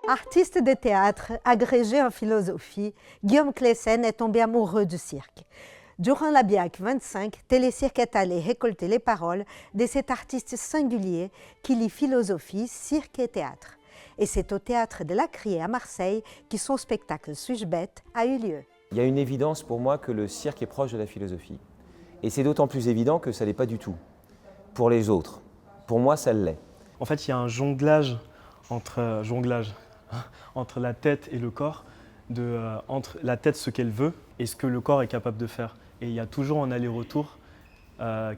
Artiste de théâtre, agrégé en philosophie, Guillaume Claessens est tombé amoureux du cirque. Durant la BIAC 25, Télécirque est allé récolter les paroles de cet artiste singulier qui lie philosophie, cirque et théâtre. Et c'est au Théâtre de la Criée à Marseille que son spectacle Suis-je bête a eu lieu. Il y a une évidence pour moi que le cirque est proche de la philosophie. Et c'est d'autant plus évident que ça ne l'est pas du tout pour les autres. Pour moi, ça l'est. En fait, il y a un jonglage entre la tête et le corps, entre la tête ce qu'elle veut et ce que le corps est capable de faire. Et il y a toujours un aller-retour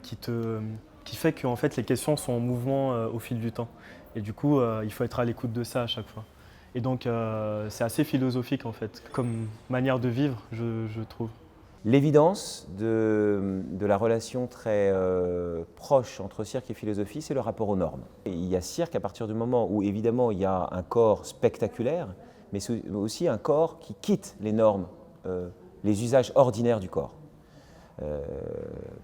qui fait que en fait, les questions sont en mouvement au fil du temps. Et du coup, il faut être à l'écoute de ça à chaque fois. Et donc, c'est assez philosophique en fait, comme manière de vivre, je trouve. L'évidence de la relation très proche entre cirque et philosophie, c'est le rapport aux normes. Et il y a cirque à partir du moment où, évidemment, il y a un corps spectaculaire, mais aussi un corps qui quitte les normes, les usages ordinaires du corps.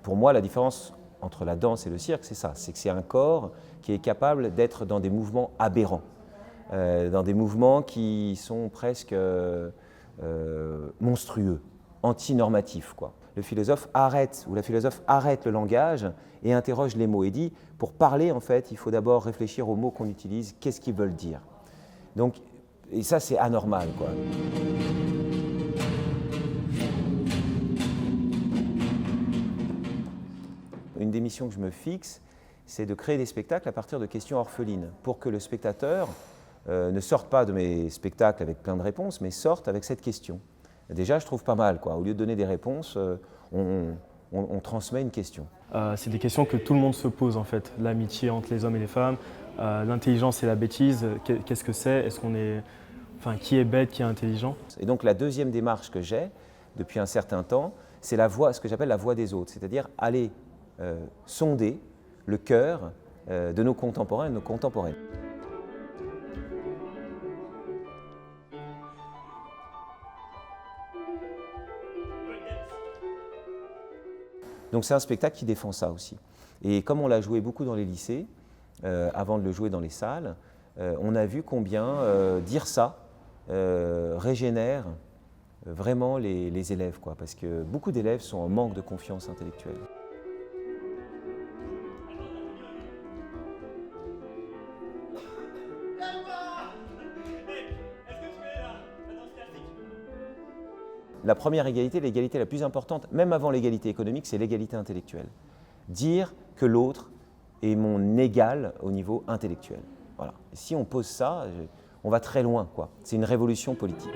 Pour moi, la différence entre la danse et le cirque, c'est ça, c'est que c'est un corps qui est capable d'être dans des mouvements aberrants, dans des mouvements qui sont presque monstrueux, antinormatifs, quoi. Le philosophe arrête, ou la philosophe arrête le langage et interroge les mots et dit, pour parler, en fait, il faut d'abord réfléchir aux mots qu'on utilise, qu'est-ce qu'ils veulent dire. Donc, et ça, c'est anormal, quoi. Une des missions que je me fixe, c'est de créer des spectacles à partir de questions orphelines, pour que le spectateur ne sorte pas de mes spectacles avec plein de réponses, mais sorte avec cette question. Déjà, je trouve pas mal, quoi. Au lieu de donner des réponses, on transmet une question. C'est des questions que tout le monde se pose en fait. L'amitié entre les hommes et les femmes, l'intelligence et la bêtise, qu'est-ce que c'est? Qui est bête, qui est intelligent? Et donc la deuxième démarche que j'ai depuis un certain temps, c'est la voix, ce que j'appelle la voix des autres, c'est-à-dire aller sonder le cœur de nos contemporains et de nos contemporaines. Donc c'est un spectacle qui défend ça aussi. Et comme on l'a joué beaucoup dans les lycées, avant de le jouer dans les salles, on a vu combien dire ça régénère vraiment les élèves, quoi, parce que beaucoup d'élèves sont en manque de confiance intellectuelle. La première égalité, l'égalité la plus importante, même avant l'égalité économique, c'est l'égalité intellectuelle. Dire que l'autre est mon égal au niveau intellectuel. Voilà. Et si on pose ça, on va très loin, quoi. C'est une révolution politique.